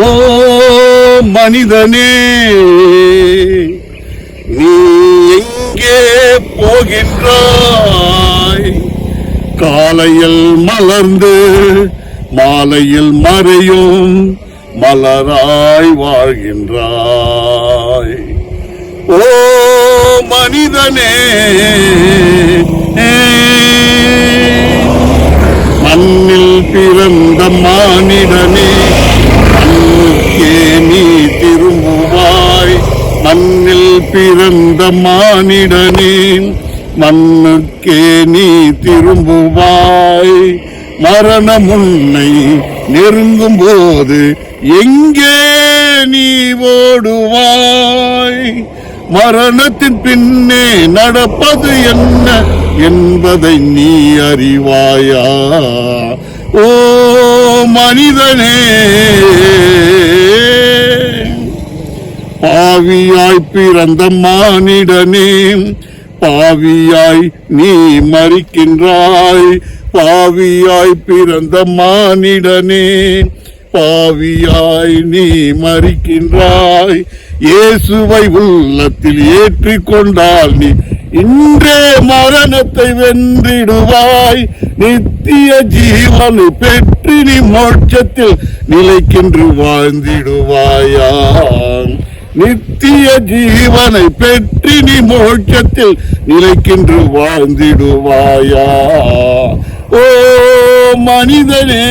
ஓ மனிதனே, நீ எங்கே போகின்றாய்? காலையில் மலர்ந்து மாலையில் மறையும் மலராய் வாழ்கின்றாய். ஓ மனிதனே, மண்ணில் பிறந்த மானிடனே, மண்ணுக்கே நீ திரும்புவாய். மண்ணில் பிறந்த மானிடனே, மண்ணுக்கே நீ திரும்புவாய். மரணம் உன்னை நெருங்கும் போது எங்கே நீ ஓடுவாய்? மரணத்தின் பின்னே நடப்பது என்ன என்பதை நீ அறிவாயா? ஓ மனிதனே, பாவியாய் பிறந்த மானிடனே, பாவியாய் நீ மரிக்கின்றாய். பாவியாய் பிறந்த மானிடனே, பாவியாய் நீ மரிக்கின்றாய். இயேசுவை உள்ளத்தில் ஏற்றிக்கொண்டால் நீ இன்றே மரணத்தை வென்றிடுவாய். நித்திய ஜீவனை பெற்று நீ மோட்சத்தில் நிலைக்கின்று வாழ்ந்திடுவாயா? நித்திய ஜீவனை பெற்று நீ மோட்சத்தில் நிலைக்கின்று வாழ்ந்திடுவாயா? ஓ மனிதனே,